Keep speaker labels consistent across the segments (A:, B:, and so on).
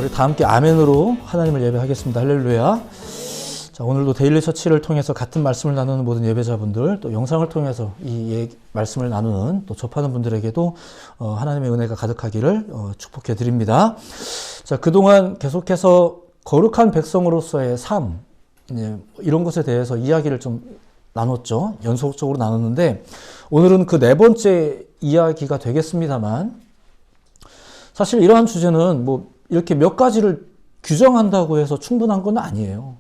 A: 우리 다 함께 아멘으로 하나님을 예배하겠습니다. 할렐루야. 자, 오늘도 데일리 처치를 통해서 같은 말씀을 나누는 모든 예배자분들, 또 영상을 통해서 이 말씀을 나누는, 또 접하는 분들에게도 하나님의 은혜가 가득하기를 축복해 드립니다. 자, 그동안 계속해서 거룩한 백성으로서의 삶, 이런 것에 대해서 이야기를 좀 나눴죠. 연속적으로 나눴는데, 오늘은 그 네 번째 이야기가 되겠습니다만, 사실 이러한 주제는 뭐 이렇게 몇 가지를 규정한다고 해서 충분한 건 아니에요.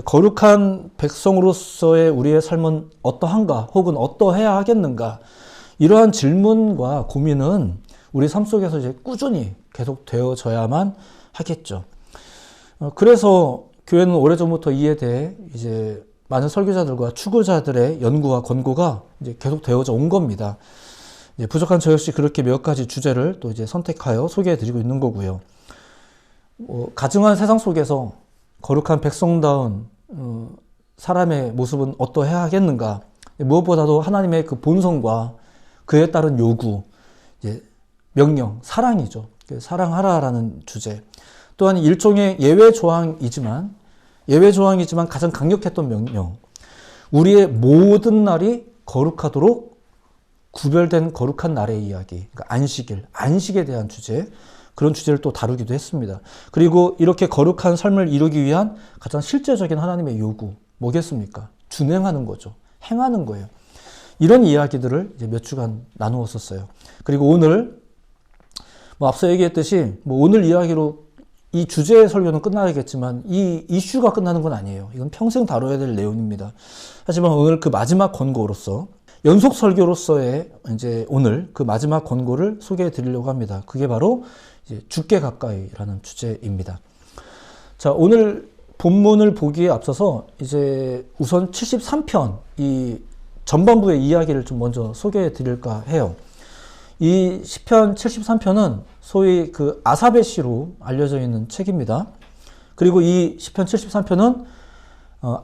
A: 거룩한 백성으로서의 우리의 삶은 어떠한가, 혹은 어떠해야 하겠는가, 이러한 질문과 고민은 우리 삶 속에서 이제 꾸준히 계속 되어져야만 하겠죠. 그래서 교회는 오래전부터 이에 대해 이제 많은 설교자들과 추구자들의 연구와 권고가 이제 계속 되어져 온 겁니다. 부족한 저 역시 그렇게 몇 가지 주제를 또 이제 선택하여 소개해 드리고 있는 거고요. 가증한 세상 속에서 거룩한 백성다운 사람의 모습은 어떠해야 하겠는가? 무엇보다도 하나님의 그 본성과 그에 따른 요구, 명령, 사랑이죠. 사랑하라라는 주제. 또한 일종의 예외 조항이지만 가장 강력했던 명령. 우리의 모든 날이 거룩하도록 구별된 거룩한 날의 이야기, 그러니까 안식에 대한 주제, 그런 주제를 또 다루기도 했습니다. 그리고 이렇게 거룩한 삶을 이루기 위한 가장 실제적인 하나님의 요구, 뭐겠습니까? 준행하는 거죠. 행하는 거예요. 이런 이야기들을 이제 몇 주간 나누었었어요. 그리고 오늘, 앞서 얘기했듯이, 오늘 이야기로 이 주제의 설교는 끝나야겠지만, 이 이슈가 끝나는 건 아니에요. 이건 평생 다뤄야 될 내용입니다. 하지만 오늘 그 마지막 권고로서, 연속 설교로서의 이제 오늘 그 마지막 권고를 소개해 드리려고 합니다. 그게 바로 이제 죽게 가까이라는 주제입니다. 자, 오늘 본문을 보기에 앞서서 이제 우선 73편 이 전반부의 이야기를 좀 먼저 소개해 드릴까 해요. 이 시편 73편은 소위 그 아삽의 시로 알려져 있는 책입니다. 그리고 이 시편 73편은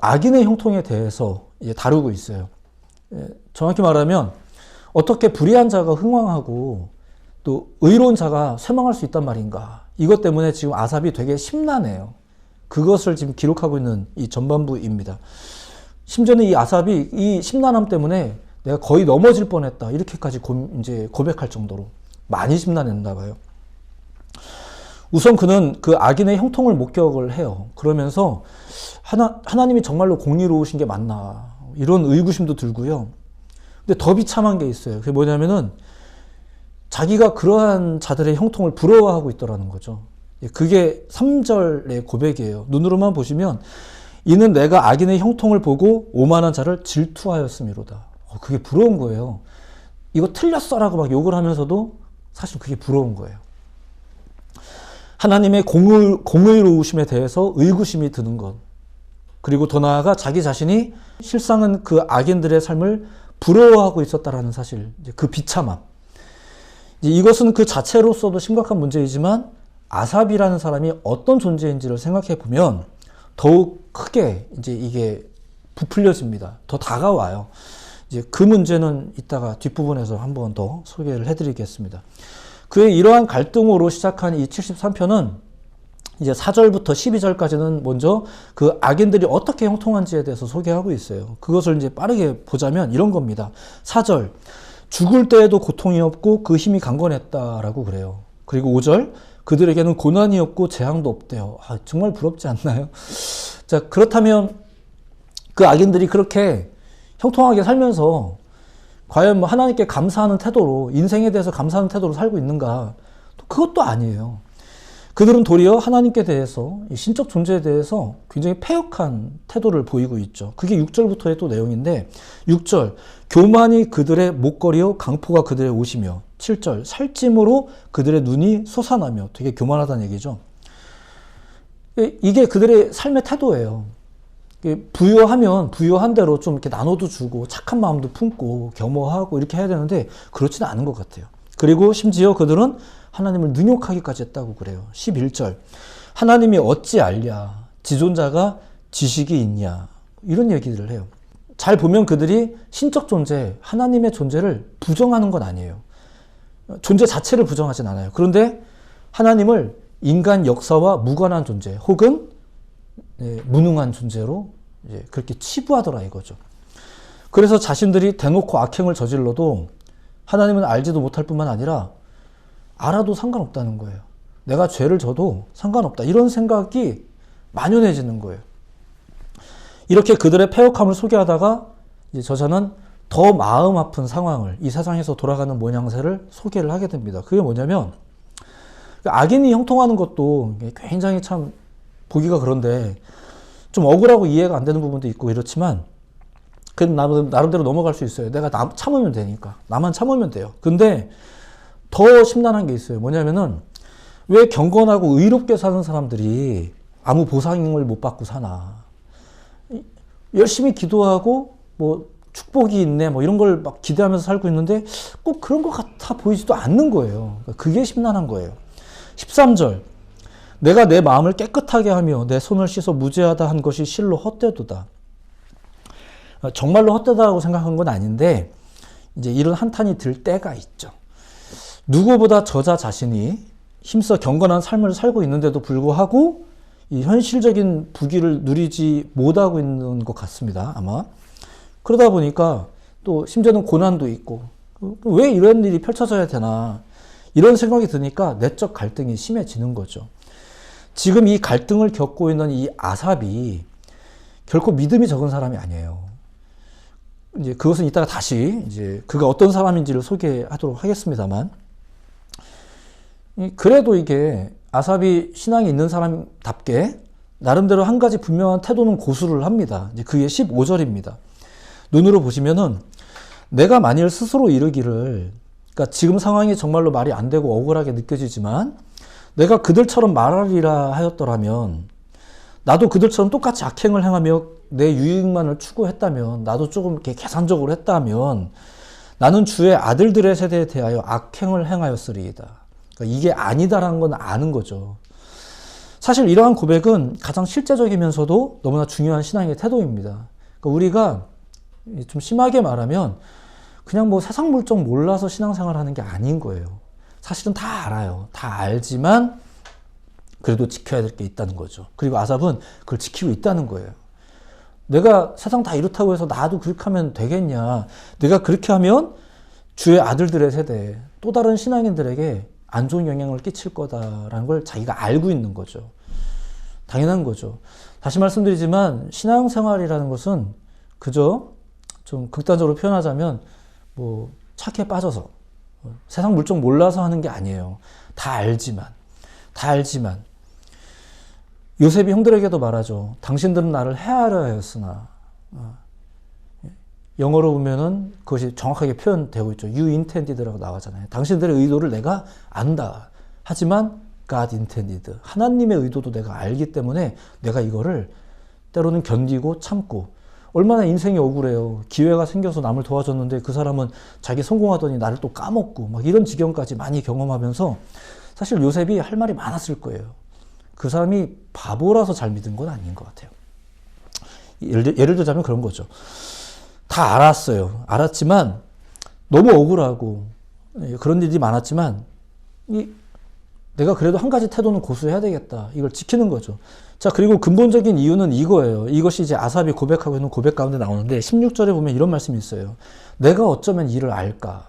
A: 악인의 형통에 대해서 다루고 있어요. 정확히 말하면 어떻게 불의한 자가 흥왕하고 또 의로운 자가 쇠망할 수 있단 말인가. 이것 때문에 지금 아삽이 되게 심란해요. 그것을 지금 기록하고 있는 이 전반부입니다. 심지어는 이 아삽이 이 심란함 때문에 내가 거의 넘어질 뻔했다, 이렇게까지 이제 고백할 정도로 많이 심란했나 봐요. 우선 그는 그 악인의 형통을 목격을 해요. 그러면서 하나님이 정말로 공의로우신 게 맞나, 이런 의구심도 들고요. 근데 더 비참한 게 있어요. 그게 뭐냐면은 자기가 그러한 자들의 형통을 부러워하고 있더라는 거죠. 그게 3절의 고백이에요. 눈으로만 보시면, 이는 내가 악인의 형통을 보고 오만한 자를 질투하였음이로다. 그게 부러운 거예요. 이거 틀렸어라고 막 욕을 하면서도 사실 그게 부러운 거예요. 하나님의 공의로우심에 대해서 의구심이 드는 것. 그리고 더 나아가 자기 자신이 실상은 그 악인들의 삶을 부러워하고 있었다라는 사실, 그 비참함. 이것은 그 자체로서도 심각한 문제이지만 아삽이라는 사람이 어떤 존재인지를 생각해 보면 더욱 크게 이제 이게 부풀려집니다. 더 다가와요. 이제 그 문제는 이따가 뒷부분에서 한 번 더 소개를 해드리겠습니다. 그의 이러한 갈등으로 시작한 이 73편은 이제 4절부터 12절까지는 먼저 그 악인들이 어떻게 형통한지에 대해서 소개하고 있어요. 그것을 이제 빠르게 보자면 이런 겁니다. 4절, 죽을 때에도 고통이 없고 그 힘이 강건했다라고 그래요. 그리고 5절, 그들에게는 고난이 없고 재앙도 없대요. 정말 부럽지 않나요? 자, 그렇다면 그 악인들이 그렇게 형통하게 살면서 과연 하나님께 감사하는 태도로, 인생에 대해서 감사하는 태도로 살고 있는가? 그것도 아니에요. 그들은 도리어 하나님께 대해서, 신적 존재에 대해서 굉장히 패역한 태도를 보이고 있죠. 그게 6절부터의 또 내용인데, 6절, 교만이 그들의 목걸이요 강포가 그들의 옷이며, 7절, 살찜으로 그들의 눈이 솟아나며, 되게 교만하다는 얘기죠. 이게 그들의 삶의 태도예요. 부유하면 부유한 대로 좀 이렇게 나눠도 주고 착한 마음도 품고 겸허하고 이렇게 해야 되는데 그렇지는 않은 것 같아요. 그리고 심지어 그들은 하나님을 능욕하기까지 했다고 그래요. 11절, 하나님이 어찌 알랴, 지존자가 지식이 있냐, 이런 얘기들을 해요. 잘 보면 그들이 신적 존재, 하나님의 존재를 부정하는 건 아니에요. 존재 자체를 부정하진 않아요. 그런데 하나님을 인간 역사와 무관한 존재 혹은 무능한 존재로 그렇게 치부하더라 이거죠. 그래서 자신들이 대놓고 악행을 저질러도 하나님은 알지도 못할 뿐만 아니라 알아도 상관없다는 거예요. 내가 죄를 져도 상관없다. 이런 생각이 만연해지는 거예요. 이렇게 그들의 패역함을 소개하다가 이제 저자는 더 마음 아픈 상황을, 이 세상에서 돌아가는 모양새를 소개를 하게 됩니다. 그게 뭐냐면 악인이 형통하는 것도 굉장히 참 보기가 그런데 좀 억울하고 이해가 안 되는 부분도 있고 이렇지만 나름대로 넘어갈 수 있어요. 내가 참으면 되니까. 나만 참으면 돼요. 근데 더 심란한 게 있어요. 뭐냐면은 왜 경건하고 의롭게 사는 사람들이 아무 보상을 못 받고 사나. 열심히 기도하고 뭐 축복이 있네 뭐 이런 걸 막 기대하면서 살고 있는데 꼭 그런 것 같아 보이지도 않는 거예요. 그게 심란한 거예요. 13절 내가 내 마음을 깨끗하게 하며 내 손을 씻어 무죄하다 한 것이 실로 헛되도다. 정말로 헛되다고 생각한 건 아닌데 이제 이런 한탄이 들 때가 있죠. 누구보다 저자 자신이 힘써 경건한 삶을 살고 있는데도 불구하고 이 현실적인 부귀를 누리지 못하고 있는 것 같습니다. 아마 그러다 보니까 또 심지어는 고난도 있고 왜 이런 일이 펼쳐져야 되나 이런 생각이 드니까 내적 갈등이 심해지는 거죠. 지금 이 갈등을 겪고 있는 이 아삽이 결코 믿음이 적은 사람이 아니에요. 이제 그것은 이따가 다시 이제 그가 어떤 사람인지를 소개하도록 하겠습니다만, 그래도 이게 아삽이 신앙이 있는 사람답게 나름대로 한 가지 분명한 태도는 고수를 합니다. 이제 그게 15절입니다. 눈으로 보시면은 내가 만일 스스로 이르기를, 그러니까 지금 상황이 정말로 말이 안 되고 억울하게 느껴지지만 내가 그들처럼 말하리라 하였더라면, 나도 그들처럼 똑같이 악행을 행하며 내 유익만을 추구했다면, 나도 조금 이렇게 계산적으로 했다면 나는 주의 아들들의 세대에 대하여 악행을 행하였으리이다. 그러니까 이게 아니다라는 건 아는 거죠. 사실 이러한 고백은 가장 실제적이면서도 너무나 중요한 신앙의 태도입니다. 그러니까 우리가 좀 심하게 말하면 그냥 뭐 세상 물정 몰라서 신앙생활 하는 게 아닌 거예요. 사실은 다 알아요. 다 알지만 그래도 지켜야 될 게 있다는 거죠. 그리고 아삽은 그걸 지키고 있다는 거예요. 내가 세상 다 이렇다고 해서 나도 그렇게 하면 되겠냐. 내가 그렇게 하면 주의 아들들의 세대, 또 다른 신앙인들에게 안 좋은 영향을 끼칠 거다라는 걸 자기가 알고 있는 거죠. 당연한 거죠. 다시 말씀드리지만 신앙생활이라는 것은 그저 좀 극단적으로 표현하자면 뭐 착해 빠져서 세상 물정 몰라서 하는 게 아니에요. 다 알지만 요셉이 형들에게도 말하죠. 당신들은 나를 해하려 하였으나, 영어로 보면은 그것이 정확하게 표현되고 있죠. You intended라고 나오잖아요. 당신들의 의도를 내가 안다. 하지만 God intended. 하나님의 의도도 내가 알기 때문에 내가 이거를 때로는 견디고 참고, 얼마나 인생이 억울해요. 기회가 생겨서 남을 도와줬는데 그 사람은 자기 성공하더니 나를 또 까먹고 막 이런 지경까지 많이 경험하면서 사실 요셉이 할 말이 많았을 거예요. 그 사람이 바보라서 잘 믿은 건 아닌 것 같아요. 예를 들자면 그런 거죠. 다 알았어요. 알았지만 너무 억울하고 그런 일이 많았지만 내가 그래도 한 가지 태도는 고수해야 되겠다. 이걸 지키는 거죠. 자, 그리고 근본적인 이유는 이거예요. 이것이 이제 아삽이 고백하고 있는 고백 가운데 나오는데 16절에 보면 이런 말씀이 있어요. 내가 어쩌면 이를 알까?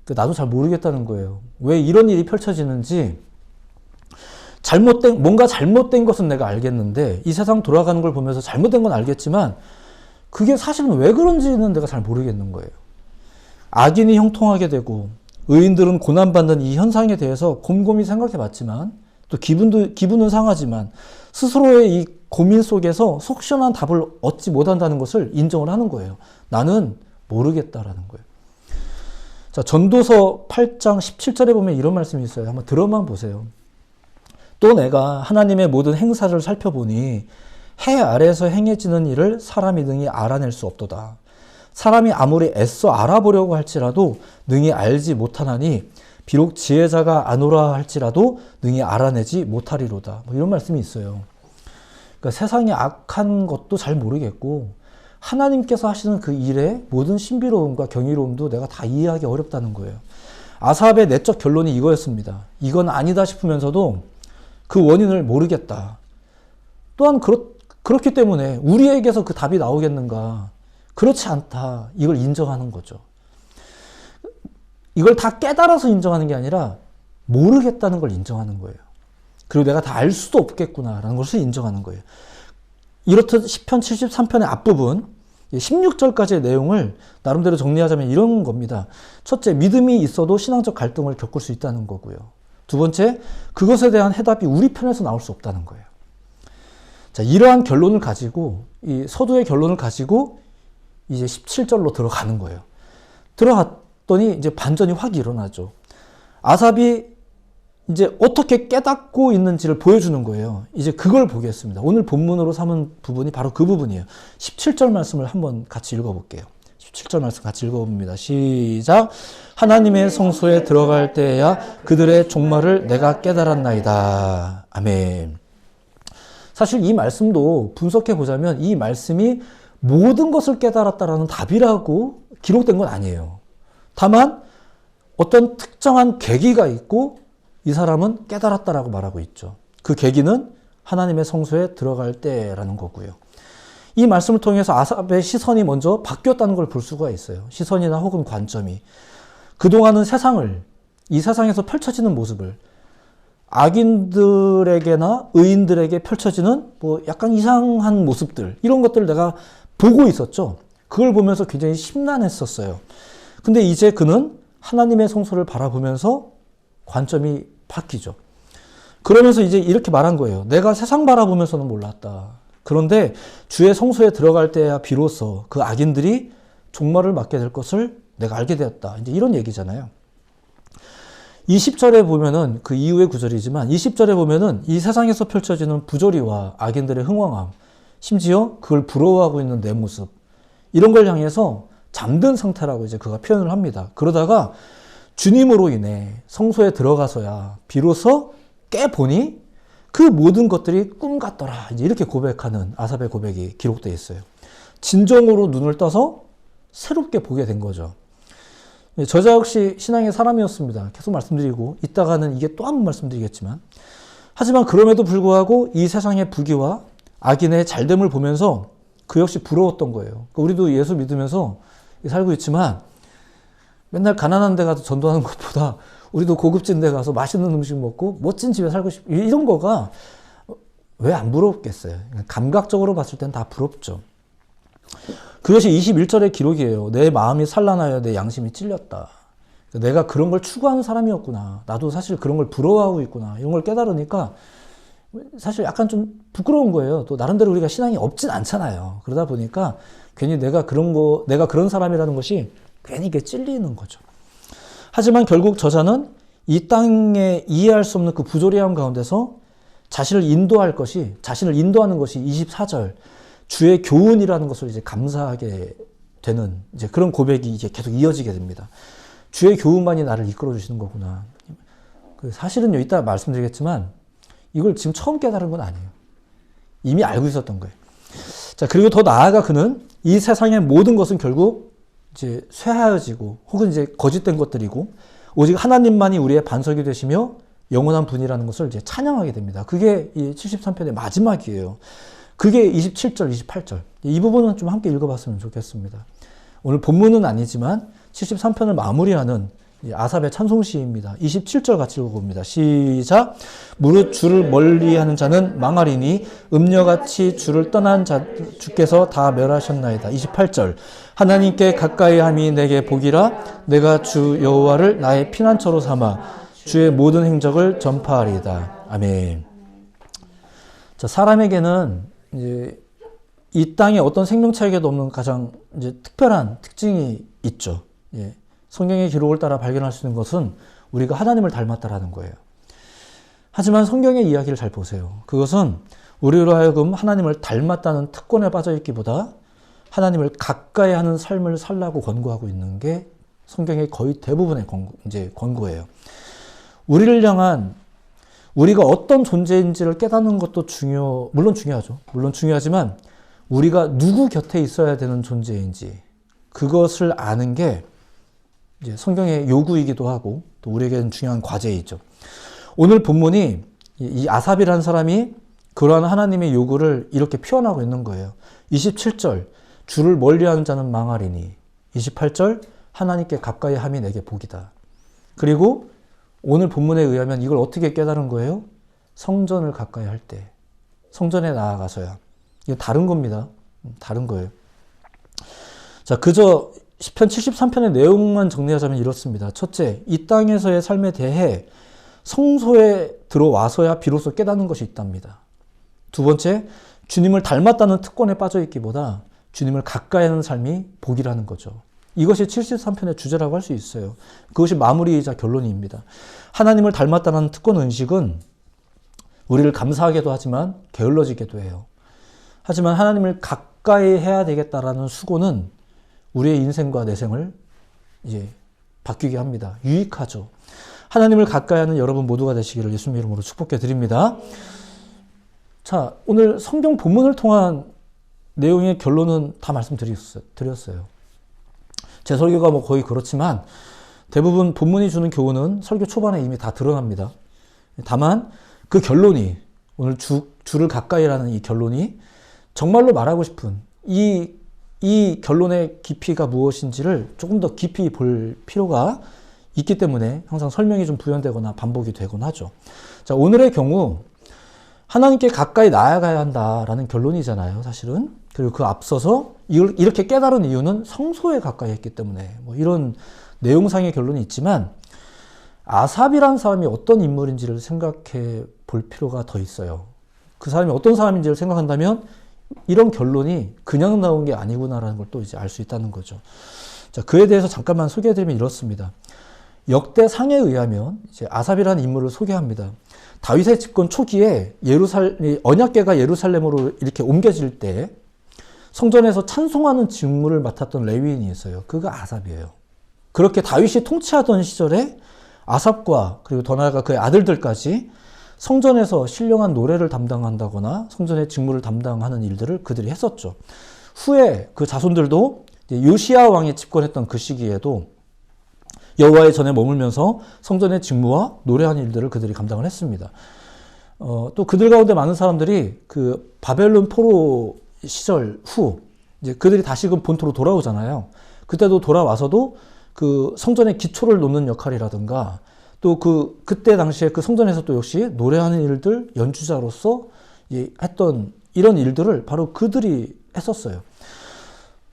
A: 나도 잘 모르겠다는 거예요. 왜 이런 일이 펼쳐지는지 뭔가 잘못된 것은 내가 알겠는데 이 세상 돌아가는 걸 보면서 잘못된 건 알겠지만 그게 사실은 왜 그런지는 내가 잘 모르겠는 거예요. 악인이 형통하게 되고 의인들은 고난받는 이 현상에 대해서 곰곰이 생각해 봤지만 또 기분은 상하지만 스스로의 이 고민 속에서 속 시원한 답을 얻지 못한다는 것을 인정을 하는 거예요. 나는 모르겠다라는 거예요. 자, 전도서 8장 17절에 보면 이런 말씀이 있어요. 한번 들어만 보세요. 또 내가 하나님의 모든 행사를 살펴보니 해 아래에서 행해지는 일을 사람이 능히 알아낼 수 없도다. 사람이 아무리 애써 알아보려고 할지라도 능히 알지 못하나니 비록 지혜자가 아노라 할지라도 능히 알아내지 못하리로다. 뭐 이런 말씀이 있어요. 그러니까 세상이 악한 것도 잘 모르겠고 하나님께서 하시는 그 일의 모든 신비로움과 경이로움도 내가 다 이해하기 어렵다는 거예요. 아삽의 내적 결론이 이거였습니다. 이건 아니다 싶으면서도 그 원인을 모르겠다. 또한 그렇기 때문에 우리에게서 그 답이 나오겠는가? 그렇지 않다. 이걸 인정하는 거죠. 이걸 다 깨달아서 인정하는 게 아니라 모르겠다는 걸 인정하는 거예요. 그리고 내가 다 알 수도 없겠구나라는 것을 인정하는 거예요. 이렇듯 시편 73편의 앞부분 16절까지의 내용을 나름대로 정리하자면 이런 겁니다. 첫째, 믿음이 있어도 신앙적 갈등을 겪을 수 있다는 거고요. 두 번째, 그것에 대한 해답이 우리 편에서 나올 수 없다는 거예요. 자, 이러한 결론을 가지고, 이 서두의 결론을 가지고 이제 17절로 들어가는 거예요. 들어갔더니 이제 반전이 확 일어나죠. 아삽이 이제 어떻게 깨닫고 있는지를 보여주는 거예요. 이제 그걸 보겠습니다. 오늘 본문으로 삼은 부분이 바로 그 부분이에요. 17절 말씀을 한번 같이 읽어볼게요. 17절 말씀 같이 읽어봅니다. 시작. 하나님의 성소에 들어갈 때에야 그들의 종말을 내가 깨달았나이다. 아멘. 사실 이 말씀도 분석해 보자면 이 말씀이 모든 것을 깨달았다라는 답이라고 기록된 건 아니에요. 다만 어떤 특정한 계기가 있고 이 사람은 깨달았다라고 말하고 있죠. 그 계기는 하나님의 성소에 들어갈 때라는 거고요. 이 말씀을 통해서 아삽의 시선이 먼저 바뀌었다는 걸 볼 수가 있어요. 시선이나 혹은 관점이. 그동안은 세상을, 이 세상에서 펼쳐지는 모습을 악인들에게나 의인들에게 펼쳐지는 뭐 약간 이상한 모습들, 이런 것들을 내가 보고 있었죠. 그걸 보면서 굉장히 심란했었어요. 근데 이제 그는 하나님의 성소를 바라보면서 관점이 바뀌죠. 그러면서 이제 이렇게 말한 거예요. 내가 세상 바라보면서는 몰랐다. 그런데 주의 성소에 들어갈 때야 비로소 그 악인들이 종말을 맞게 될 것을 내가 알게 되었다. 이제 이런 얘기잖아요. 20절에 보면은 그 이후의 구절이지만 20절에 보면은 이 세상에서 펼쳐지는 부조리와 악인들의 흥왕함, 심지어 그걸 부러워하고 있는 내 모습, 이런 걸 향해서 잠든 상태라고 이제 그가 표현을 합니다. 그러다가 주님으로 인해 성소에 들어가서야 비로소 깨보니 그 모든 것들이 꿈 같더라. 이제 이렇게 고백하는 아삽의 고백이 기록되어 있어요. 진정으로 눈을 떠서 새롭게 보게 된 거죠. 저자 역시 신앙의 사람이었습니다. 계속 말씀드리고 이따가는 이게 또 한 번 말씀드리겠지만, 하지만 그럼에도 불구하고 이 세상의 부귀와 악인의 잘됨을 보면서 그 역시 부러웠던 거예요. 우리도 예수 믿으면서 살고 있지만 맨날 가난한 데 가서 전도하는 것보다 우리도 고급진 데 가서 맛있는 음식 먹고 멋진 집에 살고 싶고 이런 거가 왜 안 부럽겠어요? 감각적으로 봤을 땐 다 부럽죠. 그것이 21절의 기록이에요. 내 마음이 산란하여 내 양심이 찔렸다. 내가 그런 걸 추구하는 사람이었구나. 나도 사실 그런 걸 부러워하고 있구나. 이런 걸 깨달으니까 사실 약간 좀 부끄러운 거예요. 또 나름대로 우리가 신앙이 없진 않잖아요. 그러다 보니까 괜히 내가 그런 사람이라는 것이 괜히 이게 찔리는 거죠. 하지만 결국 저자는 이 땅에 이해할 수 없는 그 부조리함 가운데서 자신을 인도하는 것이 24절 주의 교훈이라는 것을 이제 감사하게 되는 이제 그런 고백이 이제 계속 이어지게 됩니다. 주의 교훈만이 나를 이끌어 주시는 거구나. 사실은요, 이따 말씀드리겠지만 이걸 지금 처음 깨달은 건 아니에요. 이미 알고 있었던 거예요. 자, 그리고 더 나아가 그는 이 세상의 모든 것은 결국 이제 쇠하여지고 혹은 이제 거짓된 것들이고 오직 하나님만이 우리의 반석이 되시며 영원한 분이라는 것을 이제 찬양하게 됩니다. 그게 이 73편의 마지막이에요. 그게 27절, 28절. 이 부분은 좀 함께 읽어봤으면 좋겠습니다. 오늘 본문은 아니지만 73편을 마무리하는 아삽의 찬송시입니다. 27절 같이 읽어봅니다. 시작. 무릇 주를 멀리하는 자는 망하리니 음녀같이 주를 떠난 자 주께서 다 멸하셨나이다. 28절. 하나님께 가까이함이 내게 복이라 내가 주 여호와를 나의 피난처로 삼아 주의 모든 행적을 전파하리이다. 아멘. 자, 사람에게는 이제 이 땅에 어떤 생명체에게도 없는 가장 이제 특별한 특징이 있죠. 예. 성경의 기록을 따라 발견할 수 있는 것은 우리가 하나님을 닮았다라는 거예요. 하지만 성경의 이야기를 잘 보세요. 그것은 우리로 하여금 하나님을 닮았다는 특권에 빠져 있기보다 하나님을 가까이 하는 삶을 살라고 권고하고 있는 게 성경의 거의 대부분의 권고예요. 우리를 향한 우리가 어떤 존재인지를 깨닫는 것도 물론 중요하죠. 물론 중요하지만 우리가 누구 곁에 있어야 되는 존재인지 그것을 아는 게 이제 성경의 요구이기도 하고 또 우리에게는 중요한 과제이죠. 오늘 본문이 이 아삽이라는 사람이 그러한 하나님의 요구를 이렇게 표현하고 있는 거예요. 27절, 주를 멀리하는 자는 망하리니. 28절, 하나님께 가까이 함이 내게 복이다. 그리고 오늘 본문에 의하면 이걸 어떻게 깨달은 거예요? 성전을 가까이 할 때, 성전에 나아가서야. 이거 다른 겁니다. 다른 거예요. 자, 그저 시편 73편의 내용만 정리하자면 이렇습니다. 첫째, 이 땅에서의 삶에 대해 성소에 들어와서야 비로소 깨닫는 것이 있답니다. 두 번째, 주님을 닮았다는 특권에 빠져있기보다 주님을 가까이 하는 삶이 복이라는 거죠. 이것이 73편의 주제라고 할 수 있어요. 그것이 마무리이자 결론입니다. 하나님을 닮았다는 특권 의식은 우리를 감사하게도 하지만 게을러지게도 해요. 하지만 하나님을 가까이 해야 되겠다라는 수고는 우리의 인생과 내생을 이제 바뀌게 합니다. 유익하죠. 하나님을 가까이 하는 여러분 모두가 되시기를 예수님 이름으로 축복해 드립니다. 자, 오늘 성경 본문을 통한 내용의 결론은 다 말씀드렸어요. 제 설교가 뭐 거의 그렇지만 대부분 본문이 주는 교훈은 설교 초반에 이미 다 드러납니다. 다만 그 결론이, 오늘 주를 가까이라는 이 결론이 정말로 말하고 싶은 이 결론의 깊이가 무엇인지를 조금 더 깊이 볼 필요가 있기 때문에 항상 설명이 좀 부연되거나 반복이 되곤 하죠. 자, 오늘의 경우 하나님께 가까이 나아가야 한다라는 결론이잖아요, 사실은. 그리고 그 앞서서 이렇게 깨달은 이유는 성소에 가까이 했기 때문에 뭐 이런 내용상의 결론이 있지만 아삽이라는 사람이 어떤 인물인지를 생각해 볼 필요가 더 있어요. 그 사람이 어떤 사람인지를 생각한다면 이런 결론이 그냥 나온 게 아니구나라는 걸 또 이제 알 수 있다는 거죠. 자, 그에 대해서 잠깐만 소개해드리면 이렇습니다. 역대상에 의하면 이제 아삽이라는 인물을 소개합니다. 다윗의 집권 초기에 언약궤가 예루살렘으로 이렇게 옮겨질 때 성전에서 찬송하는 직무를 맡았던 레위인이 있어요. 그가 아삽이에요. 그렇게 다윗이 통치하던 시절에 아삽과 그리고 더 나아가 그의 아들들까지 성전에서 신령한 노래를 담당한다거나 성전의 직무를 담당하는 일들을 그들이 했었죠. 후에 그 자손들도 요시야 왕이 집권했던 그 시기에도 여호와의 전에 머물면서 성전의 직무와 노래하는 일들을 그들이 감당을 했습니다. 또 그들 가운데 많은 사람들이 그 바벨론 포로 시절 후 이제 그들이 다시금 본토로 돌아오잖아요. 그때도 돌아와서도 그 성전의 기초를 놓는 역할이라든가 또 그때 당시에 그 성전에서 또 역시 노래하는 일들, 연주자로서 했던 이런 일들을 바로 그들이 했었어요.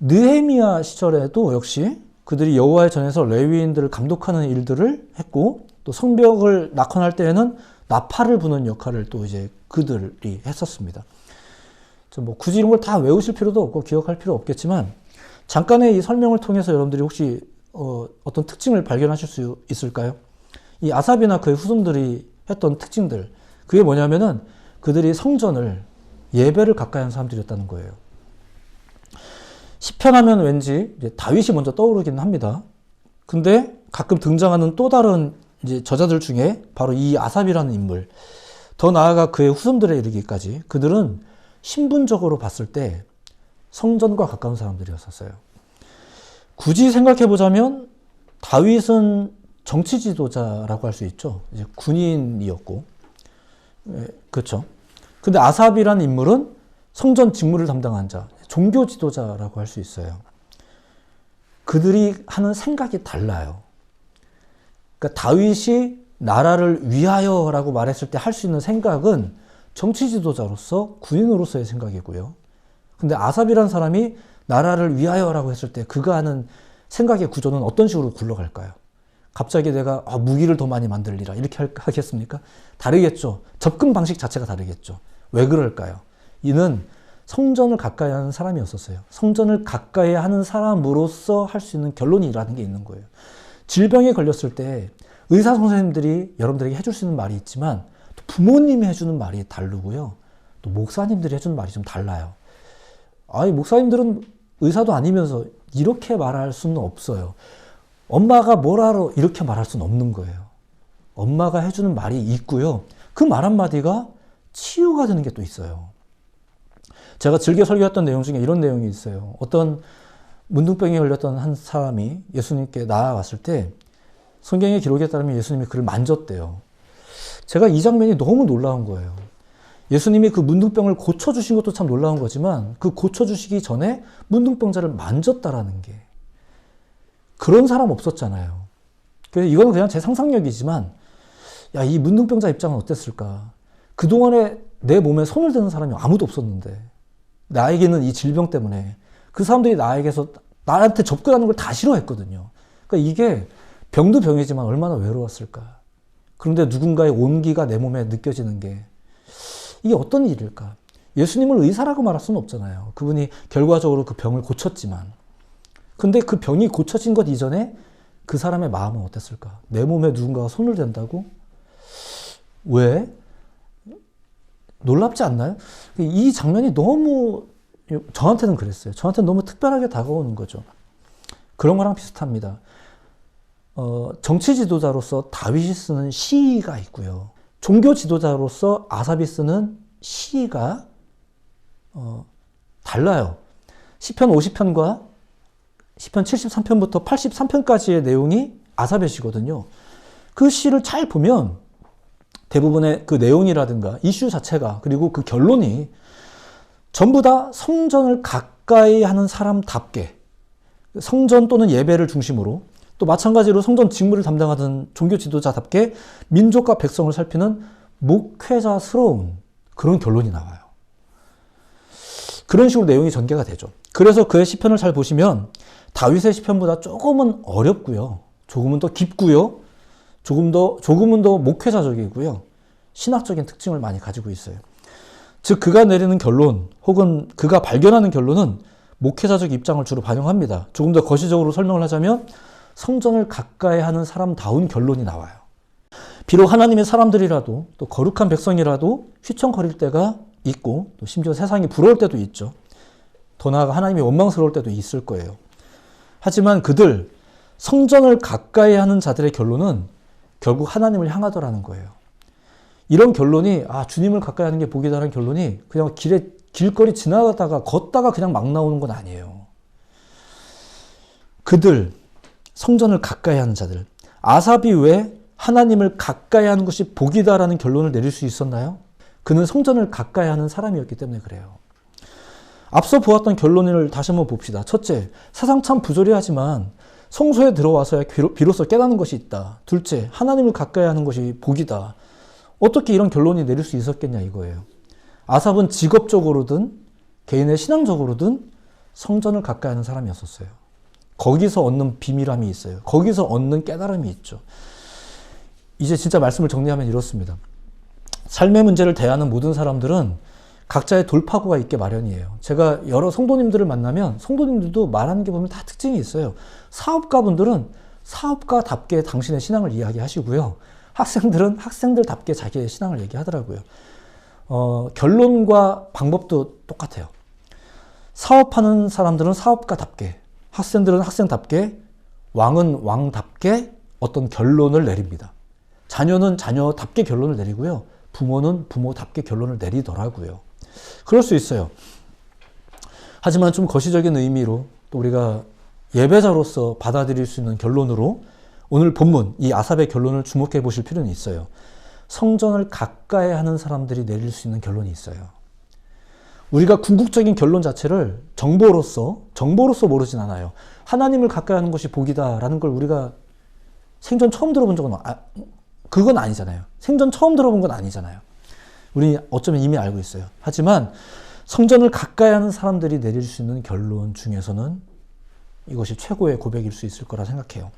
A: 느헤미야 시절에도 역시 그들이 여호와의 전에서 레위인들을 감독하는 일들을 했고 또 성벽을 낙헌할 때에는 나팔을 부는 역할을 또 이제 그들이 했었습니다. 뭐 굳이 이런 걸 다 외우실 필요도 없고 기억할 필요 없겠지만 잠깐의 이 설명을 통해서 여러분들이 혹시 어떤 특징을 발견하실 수 있을까요? 이 아삽이나 그의 후손들이 했던 특징들, 그게 뭐냐면은 그들이 성전을, 예배를 가까이 한 사람들이었다는 거예요. 시편하면 왠지 이제 다윗이 먼저 떠오르긴 합니다. 근데 가끔 등장하는 또 다른 이제 저자들 중에 바로 이 아삽이라는 인물, 더 나아가 그의 후손들에 이르기까지 그들은 신분적으로 봤을 때 성전과 가까운 사람들이었었어요. 굳이 생각해 보자면 다윗은 정치 지도자라고 할 수 있죠. 이제 군인이었고, 그렇죠. 근데 아삽이라는 인물은 성전 직무를 담당한 자, 종교 지도자라고 할 수 있어요. 그들이 하는 생각이 달라요. 그러니까 다윗이 나라를 위하여라고 말했을 때 할 수 있는 생각은 정치 지도자로서 군인으로서의 생각이고요. 근데 아삽이라는 사람이 나라를 위하여라고 했을 때 그가 하는 생각의 구조는 어떤 식으로 굴러갈까요? 갑자기 내가 무기를 더 많이 만들리라 이렇게 하겠습니까? 다르겠죠. 접근 방식 자체가 다르겠죠. 왜 그럴까요? 이는 성전을 가까이 하는 사람이었었어요. 성전을 가까이 하는 사람으로서 할 수 있는 결론이라는 게 있는 거예요. 질병에 걸렸을 때 의사 선생님들이 여러분들에게 해줄 수 있는 말이 있지만 또 부모님이 해주는 말이 다르고요. 또 목사님들이 해주는 말이 좀 달라요. 목사님들은 의사도 아니면서 이렇게 말할 수는 없어요. 엄마가 뭐라로 이렇게 말할 수는 없는 거예요. 엄마가 해주는 말이 있고요. 그 말 한마디가 치유가 되는 게 또 있어요. 제가 즐겨 설교했던 내용 중에 이런 내용이 있어요. 어떤 문둥병에 걸렸던 한 사람이 예수님께 나아왔을 때 성경의 기록에 따르면 예수님이 그를 만졌대요. 제가 이 장면이 너무 놀라운 거예요. 예수님이 그 문둥병을 고쳐주신 것도 참 놀라운 거지만 그 고쳐주시기 전에 문둥병자를 만졌다라는 게 그런 사람 없었잖아요. 그래서 이거는 그냥 제 상상력이지만 야, 이 문둥병자 입장은 어땠을까? 그동안에 내 몸에 손을 대는 사람이 아무도 없었는데 나에게는 이 질병 때문에 그 사람들이 나한테 접근하는 걸 다 싫어했거든요. 그러니까 이게 병도 병이지만 얼마나 외로웠을까? 그런데 누군가의 온기가 내 몸에 느껴지는 게 이게 어떤 일일까? 예수님을 의사라고 말할 수는 없잖아요. 그분이 결과적으로 그 병을 고쳤지만 근데 그 병이 고쳐진 것 이전에 그 사람의 마음은 어땠을까? 내 몸에 누군가가 손을 댄다고? 왜? 놀랍지 않나요? 이 장면이 너무 저한테는 그랬어요. 저한테는 너무 특별하게 다가오는 거죠. 그런 거랑 비슷합니다. 정치 지도자로서 다윗이 쓰는 시가 있고요. 종교 지도자로서 아삽이 쓰는 시가 달라요. 시편 50편과 시편 73편부터 83편까지의 내용이 아삽의 시거든요. 그 시를 잘 보면 대부분의 그 내용이라든가 이슈 자체가 그리고 그 결론이 전부 다 성전을 가까이 하는 사람답게 성전 또는 예배를 중심으로 또 마찬가지로 성전 직무를 담당하던 종교 지도자답게 민족과 백성을 살피는 목회자스러운 그런 결론이 나와요. 그런 식으로 내용이 전개가 되죠. 그래서 그의 시편을 잘 보시면 다윗의 시편보다 조금은 어렵고요. 조금은 더 깊고요. 조금은 더 목회자적이고요. 신학적인 특징을 많이 가지고 있어요. 즉 그가 내리는 결론 혹은 그가 발견하는 결론은 목회자적 입장을 주로 반영합니다. 조금 더 거시적으로 설명을 하자면 성전을 가까이 하는 사람다운 결론이 나와요. 비록 하나님의 사람들이라도 또 거룩한 백성이라도 휘청거릴 때가 있고 또 심지어 세상이 부러울 때도 있죠. 더 나아가 하나님이 원망스러울 때도 있을 거예요. 하지만 그들 성전을 가까이 하는 자들의 결론은 결국 하나님을 향하더라는 거예요. 이런 결론이 주님을 가까이 하는 게 복이다라는 결론이 그냥 길거리 지나가다가 걷다가 그냥 막 나오는 건 아니에요. 그들 성전을 가까이 하는 자들 아삽이 왜 하나님을 가까이 하는 것이 복이다라는 결론을 내릴 수 있었나요? 그는 성전을 가까이 하는 사람이었기 때문에 그래요. 앞서 보았던 결론을 다시 한번 봅시다. 첫째, 세상 참 부조리하지만 성소에 들어와서야 비로소 깨닫는 것이 있다. 둘째, 하나님을 가까이 하는 것이 복이다. 어떻게 이런 결론이 내릴 수 있었겠냐 이거예요. 아삽은 직업적으로든 개인의 신앙적으로든 성전을 가까이 하는 사람이었었어요. 거기서 얻는 비밀함이 있어요. 거기서 얻는 깨달음이 있죠. 이제 진짜 말씀을 정리하면 이렇습니다. 삶의 문제를 대하는 모든 사람들은 각자의 돌파구가 있게 마련이에요. 제가 여러 성도님들을 만나면 성도님들도 말하는 게 보면 다 특징이 있어요. 사업가분들은 사업가답게 당신의 신앙을 이야기하시고요. 학생들은 학생들답게 자기의 신앙을 얘기하더라고요. 결론과 방법도 똑같아요. 사업하는 사람들은 사업가답게, 학생들은 학생답게, 왕은 왕답게 어떤 결론을 내립니다. 자녀는 자녀답게 결론을 내리고요. 부모는 부모답게 결론을 내리더라고요. 그럴 수 있어요. 하지만 좀 거시적인 의미로 또 우리가 예배자로서 받아들일 수 있는 결론으로 오늘 본문 이 아삽의 결론을 주목해 보실 필요는 있어요. 성전을 가까이 하는 사람들이 내릴 수 있는 결론이 있어요. 우리가 궁극적인 결론 자체를 정보로서 모르진 않아요. 하나님을 가까이 하는 것이 복이다라는 걸 우리가 생전 처음 들어본 적은 그건 아니잖아요. 생전 처음 들어본 건 아니잖아요. 우리 어쩌면 이미 알고 있어요. 하지만 성전을 가까이 하는 사람들이 내릴 수 있는 결론 중에서는 이것이 최고의 고백일 수 있을 거라 생각해요.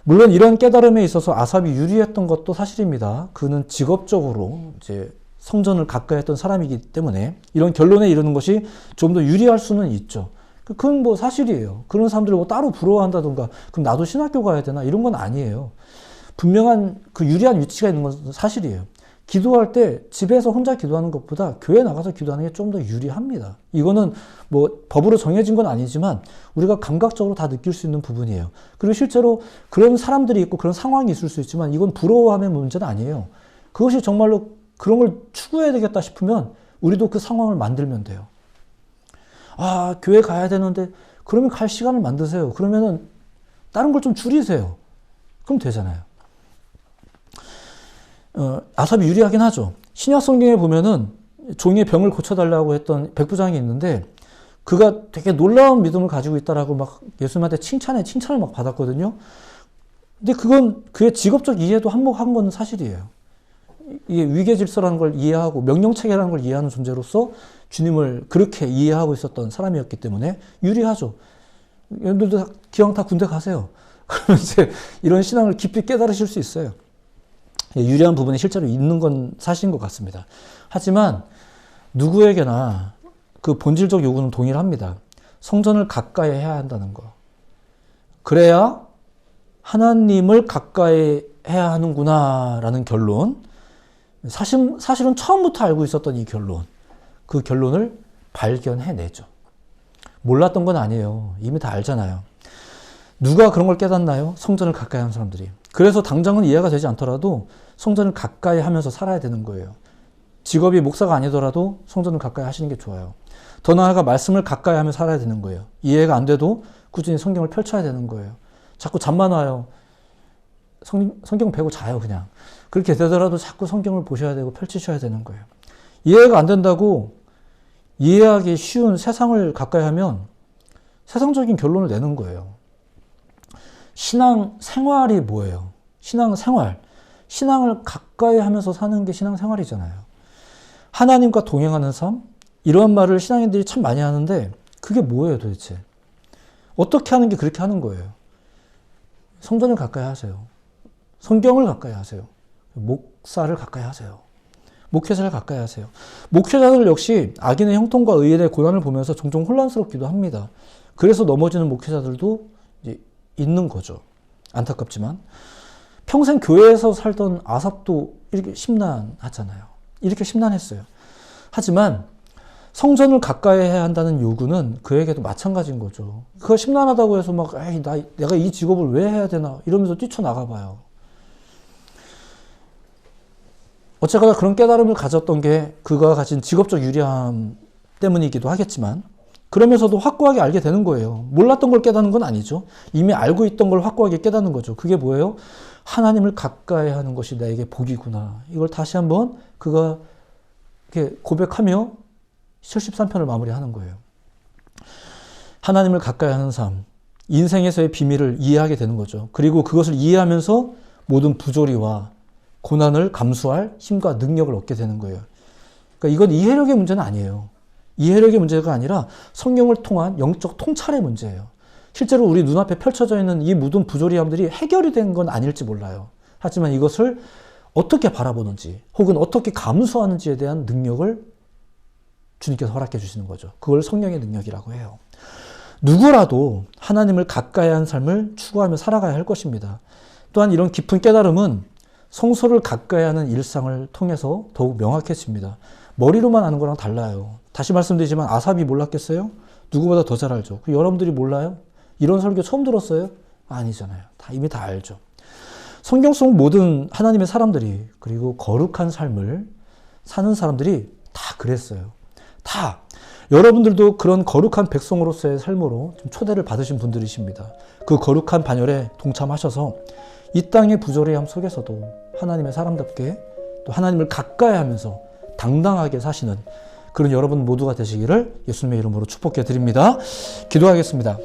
A: 물론 이런 깨달음에 있어서 아삽이 유리했던 것도 사실입니다. 그는 직업적으로 이제 성전을 가까이 했던 사람이기 때문에 이런 결론에 이르는 것이 좀 더 유리할 수는 있죠. 그건 뭐 사실이에요. 그런 사람들을 뭐 따로 부러워한다던가 그럼 나도 신학교 가야 되나 이런 건 아니에요. 분명한 그 유리한 위치가 있는 건 사실이에요. 기도할 때 집에서 혼자 기도하는 것보다 교회 나가서 기도하는 게 좀 더 유리합니다. 이거는 뭐 법으로 정해진 건 아니지만 우리가 감각적으로 다 느낄 수 있는 부분이에요. 그리고 실제로 그런 사람들이 있고 그런 상황이 있을 수 있지만 이건 부러워함의 문제는 아니에요. 그것이 정말로 그런 걸 추구해야 되겠다 싶으면 우리도 그 상황을 만들면 돼요. 교회 가야 되는데 그러면 갈 시간을 만드세요. 그러면은 다른 걸 좀 줄이세요. 그럼 되잖아요. 아삽이 유리하긴 하죠. 신약 성경에 보면은 종의 병을 고쳐달라고 했던 백부장이 있는데 그가 되게 놀라운 믿음을 가지고 있다라고 막 예수님한테 칭찬을 막 받았거든요. 근데 그건 그의 직업적 이해도 한몫한 건 사실이에요. 이게 위계 질서라는 걸 이해하고 명령체계라는 걸 이해하는 존재로서 주님을 그렇게 이해하고 있었던 사람이었기 때문에 유리하죠. 여러분들도 기왕 다 군대 가세요. 그러면 이제 이런 신앙을 깊이 깨달으실 수 있어요. 유리한 부분이 실제로 있는 건 사실인 것 같습니다. 하지만 누구에게나 그 본질적 요구는 동일합니다. 성전을 가까이 해야 한다는 거. 그래야 하나님을 가까이 해야 하는구나 라는 결론. 사실은 처음부터 알고 있었던 이 결론. 그 결론을 발견해내죠. 몰랐던 건 아니에요. 이미 다 알잖아요. 누가 그런 걸 깨닫나요? 성전을 가까이 하는 사람들이. 그래서 당장은 이해가 되지 않더라도 성전을 가까이 하면서 살아야 되는 거예요. 직업이 목사가 아니더라도 성전을 가까이 하시는 게 좋아요. 더 나아가 말씀을 가까이 하며 살아야 되는 거예요. 이해가 안 돼도 꾸준히 성경을 펼쳐야 되는 거예요. 자꾸 잠만 와요. 성경 배고 자요 그냥. 그렇게 되더라도 자꾸 성경을 보셔야 되고 펼치셔야 되는 거예요. 이해가 안 된다고 이해하기 쉬운 세상을 가까이 하면 세상적인 결론을 내는 거예요. 신앙 생활이 뭐예요? 신앙 생활. 신앙을 가까이 하면서 사는 게 신앙 생활이잖아요. 하나님과 동행하는 삶? 이런 말을 신앙인들이 참 많이 하는데 그게 뭐예요 도대체? 어떻게 하는 게 그렇게 하는 거예요? 성전을 가까이 하세요. 성경을 가까이 하세요. 목사를 가까이 하세요. 목회자를 가까이 하세요. 목회자들 역시 악인의 형통과 의인의 고난을 보면서 종종 혼란스럽기도 합니다. 그래서 넘어지는 목회자들도 이제 있는 거죠. 안타깝지만. 평생 교회에서 살던 아삽도 이렇게 심란하잖아요. 이렇게 심란했어요. 하지만 성전을 가까이 해야 한다는 요구는 그에게도 마찬가지인 거죠. 그거 심란하다고 해서 막 내가 이 직업을 왜 해야 되나 이러면서 뛰쳐나가 봐요. 어쨌거나 그런 깨달음을 가졌던 게 그가 가진 직업적 유리함 때문이기도 하겠지만 그러면서도 확고하게 알게 되는 거예요. 몰랐던 걸 깨닫는 건 아니죠. 이미 알고 있던 걸 확고하게 깨닫는 거죠. 그게 뭐예요? 하나님을 가까이 하는 것이 나에게 복이구나. 이걸 다시 한번 그가 이렇게 고백하며 73편을 마무리하는 거예요. 하나님을 가까이 하는 삶, 인생에서의 비밀을 이해하게 되는 거죠. 그리고 그것을 이해하면서 모든 부조리와 고난을 감수할 힘과 능력을 얻게 되는 거예요. 그러니까 이건 이해력의 문제는 아니에요. 이해력의 문제가 아니라 성경을 통한 영적 통찰의 문제예요. 실제로 우리 눈앞에 펼쳐져 있는 이 모든 부조리함들이 해결이 된 건 아닐지 몰라요. 하지만 이것을 어떻게 바라보는지 혹은 어떻게 감수하는지에 대한 능력을 주님께서 허락해 주시는 거죠. 그걸 성령의 능력이라고 해요. 누구라도 하나님을 가까이 한 삶을 추구하며 살아가야 할 것입니다. 또한 이런 깊은 깨달음은 성소를 가까이 하는 일상을 통해서 더욱 명확해집니다. 머리로만 아는 거랑 달라요. 다시 말씀드리지만 아삽이 몰랐겠어요? 누구보다 더 잘 알죠. 여러분들이 몰라요? 이런 설교 처음 들었어요? 아니잖아요. 이미 다 알죠. 성경 속 모든 하나님의 사람들이 그리고 거룩한 삶을 사는 사람들이 다 그랬어요. 다. 여러분들도 그런 거룩한 백성으로서의 삶으로 좀 초대를 받으신 분들이십니다. 그 거룩한 반열에 동참하셔서 이 땅의 부조리함 속에서도 하나님의 사람답게 또 하나님을 가까이 하면서 당당하게 사시는 그런 여러분 모두가 되시기를 예수님의 이름으로 축복해 드립니다. 기도하겠습니다.